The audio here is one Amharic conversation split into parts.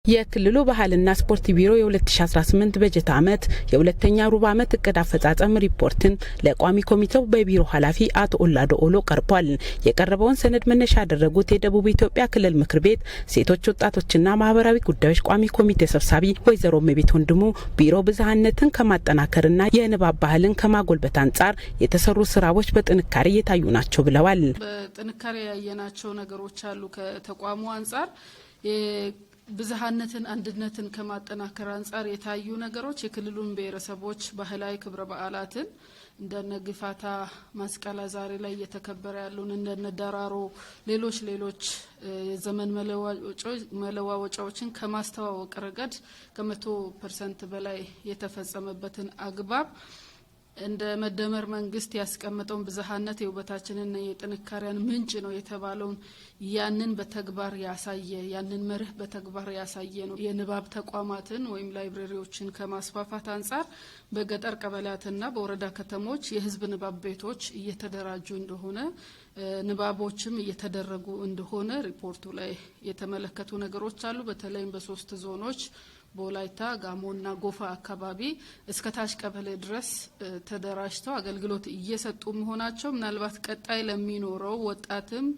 የክልሉ ባህልና ስፖርት ቢሮ የ2018 በጀት ዓመት የሁለተኛ ሩብ ዓመት እቅድ አፈጻጸም ሪፖርትን ለቋሚ ኮሚቴው በቢሮ ኃላፊ አቶ ኦላዶ ኦሎ ቀርቧል። የቀረበውን ሰነድ መነሻ ያደረጉት የደቡብ ኢትዮጵያ ክልል ምክር ቤት ሴቶች ወጣቶችና ማህበራዊ ጉዳዮች ቋሚ ኮሚቴ ሰብሳቢ ወይዘሮ መቤት ወንድሙ ቢሮ ብዝሃነትን ከማጠናከርና የንባብ ባህልን ከማጎልበት አንጻር የተሰሩ ስራዎች በጥንካሬ እየታዩ ናቸው ብለዋል። በጥንካሬ ያየናቸው ነገሮች አሉ። ከተቋሙ አንጻር ብዝሃነትን አንድነትን ከማጠናከር አንጻር የታዩ ነገሮች የክልሉን ብሔረሰቦች ባህላዊ ክብረ በዓላትን እንደነ ግፋታ መስቀል ዛሬ ላይ እየተከበረ ያሉን እንደነ ዳራሮ ሌሎች የዘመን መለዋወጫዎችን ከማስተዋወቅ ረገድ ከ100% በላይ የተፈጸመበትን አግባብ እንደ መደመር መንግስት ያስቀመጠውን ብዝሃነት የውበታችንና የጥንካሬን ምንጭ ነው የተባለውን ያንን በተግባር ያሳየ ያንን መርህ በተግባር ያሳየ ነው። የንባብ ተቋማትን ወይም ላይብረሪዎችን ከማስፋፋት አንጻር በገጠር ቀበሌያትና በወረዳ ከተሞች የህዝብ ንባብ ቤቶች እየተደራጁ እንደሆነ ንባቦችም እየተደረጉ እንደሆነ ሪፖርቱ ላይ የተመለከቱ ነገሮች አሉ። በተለይም በሶስት ዞኖች ቦላይታ ጋሞና ጎፋ አካባቢ እስከ ታች ቀበሌ ድረስ ተደራጅተው አገልግሎት እየሰጡ መሆናቸው ምናልባት ቀጣይ ለሚኖረው ወጣትም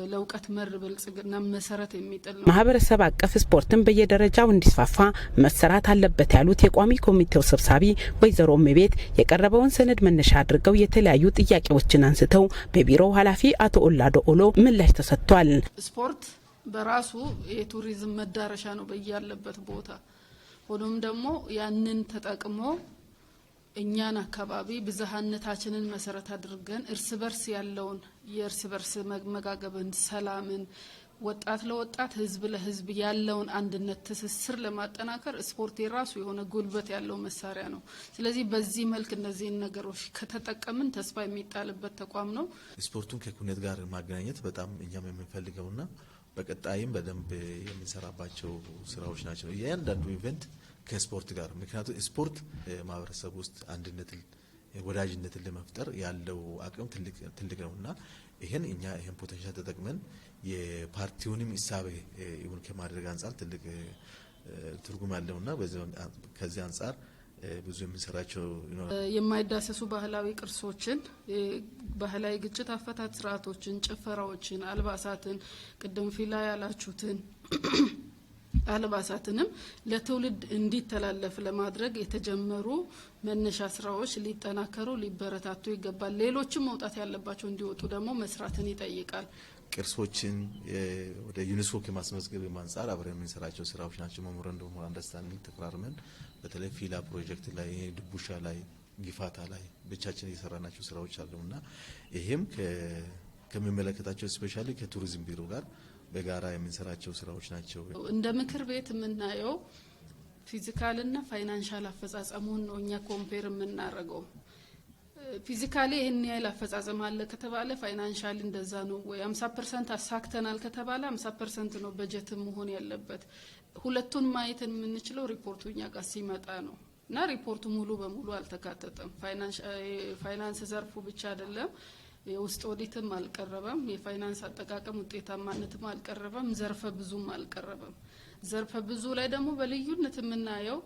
ለእውቀት መር ብልጽግና መሰረት የሚጥል ነው። ማህበረሰብ አቀፍ ስፖርትን በየደረጃው እንዲስፋፋ መሰራት አለበት ያሉት የቋሚ ኮሚቴው ሰብሳቢ ወይዘሮ መቤት የቀረበውን ሰነድ መነሻ አድርገው የተለያዩ ጥያቄዎችን አንስተው በቢሮው ኃላፊ አቶ ኦላዶ ኦሎ ምላሽ ተሰጥቷል። ስፖርት በራሱ የቱሪዝም መዳረሻ ነው በያለበት ቦታ። ሆኖም ደግሞ ያንን ተጠቅሞ እኛን አካባቢ ብዝሃነታችንን መሰረት አድርገን እርስ በርስ ያለውን የእርስ በርስ መጋገብን፣ ሰላምን፣ ወጣት ለወጣት ህዝብ ለህዝብ ያለውን አንድነት ትስስር ለማጠናከር ስፖርት የራሱ የሆነ ጉልበት ያለው መሳሪያ ነው። ስለዚህ በዚህ መልክ እነዚህን ነገሮች ከተጠቀምን ተስፋ የሚጣልበት ተቋም ነው። ስፖርቱን ከኩነት ጋር ማገናኘት በጣም እኛም የምንፈልገውና በቀጣይም በደንብ የምንሰራባቸው ስራዎች ናቸው። እያንዳንዱ ኢቨንት ከስፖርት ጋር ምክንያቱም ስፖርት ማህበረሰብ ውስጥ አንድነትን ወዳጅነትን ለመፍጠር ያለው አቅም ትልቅ ነውና ይሄን ፖቴንሻል ተጠቅመን የፓርቲውንም ኢሳቤ ይሁን ከማድረግ አንጻር ትልቅ ትርጉም ያለውና ከዚህ አንጻር ብዙ የምንሰራቸው የማይዳሰሱ ባህላዊ ቅርሶችን፣ ባህላዊ ግጭት አፈታት ስርዓቶችን፣ ጭፈራዎችን፣ አልባሳትን ቅድም ፊላ ያላችሁትን አልባሳትንም ለትውልድ እንዲተላለፍ ለማድረግ የተጀመሩ መነሻ ስራዎች ሊጠናከሩ ሊበረታቱ ይገባል። ሌሎችም መውጣት ያለባቸው እንዲወጡ ደግሞ መስራትን ይጠይቃል። ቅርሶችን ወደ ዩኔስኮ ከማስመዝገብ አንጻር አብረን የምንሰራቸው ስራዎች ናቸው። ሜሞራንደም ኦፍ አንደርስታንዲንግ ተፈራርመን በተለይ ፊላ ፕሮጀክት ላይ ድቡሻ ላይ ጊፋታ ላይ ብቻችን እየሰራናቸው ስራዎች አሉና ይሄም ከሚመለከታቸው ስፔሻሊ ከቱሪዝም ቢሮ ጋር በጋራ የምንሰራቸው ስራዎች ናቸው። እንደ ምክር ቤት የምናየው ፊዚካልና ፋይናንሻል አፈጻጸሙን ነው እኛ ኮምፔር የምናደርገው። ፊዚካሊ ይሄን ያህል አፈጻጸም አለ ከተባለ ፋይናንሻሊ እንደዛ ነው ወይ 50% አሳክተናል ከተባለ 50% ነው በጀት መሆን ያለበት። ሁለቱን ማየት የምንችለው ሪፖርቱ እኛ ጋር ሲመጣ ነው እና ሪፖርቱ ሙሉ በሙሉ አልተካተተም። ፋይናንስ ዘርፉ ብቻ አይደለም፣ የውስጥ ኦዲትም አልቀረበም፣ የፋይናንስ አጠቃቀም ውጤታማነትም አልቀረበም፣ ዘርፈ ብዙም አልቀረበም። ዘርፈ ብዙ ላይ ደግሞ በልዩነት የምናየው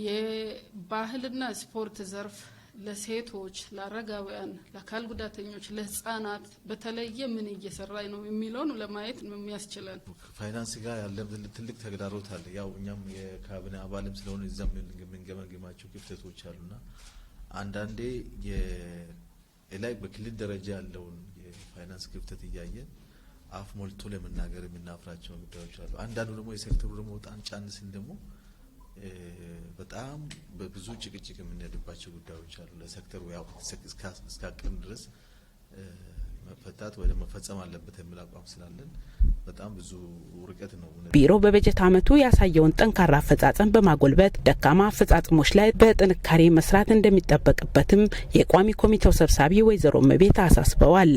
የባህልና ስፖርት ዘርፍ ለሴቶች፣ ለአረጋውያን፣ ለአካል ጉዳተኞች፣ ለህፃናት በተለየ ምን እየሰራ ነው የሚለውን ለማየት ነው የሚያስችለን። ፋይናንስ ጋር ያለ ትልቅ ተግዳሮት አለ። ያው እኛም የካቢኔ አባልም ስለሆነ እዛም የምንገመግማቸው ክፍተቶች አሉና አንዳንዴ ላይ በክልል ደረጃ ያለውን የፋይናንስ ክፍተት እያየን አፍ ሞልቶ ለመናገር የምናፍራቸው ጉዳዮች አሉ። አንዳንዱ ደግሞ የሴክተሩ ደግሞ በጣም ጫን ሲል ደግሞ በጣም በብዙ ጭቅጭቅ የምንሄድባቸው ጉዳዮች አሉ። ለሴክተሩ ያው እስካቅም ድረስ መፈታት ወይ መፈጸም አለበት የሚል አቋም ስላለን በጣም ብዙ ርቀት ነው። ቢሮ በበጀት ዓመቱ ያሳየውን ጠንካራ አፈጻጸም በማጎልበት ደካማ አፈጻጸሞች ላይ በጥንካሬ መስራት እንደሚጠበቅበትም የቋሚ ኮሚቴው ሰብሳቢ ወይዘሮ መቤት አሳስበዋል።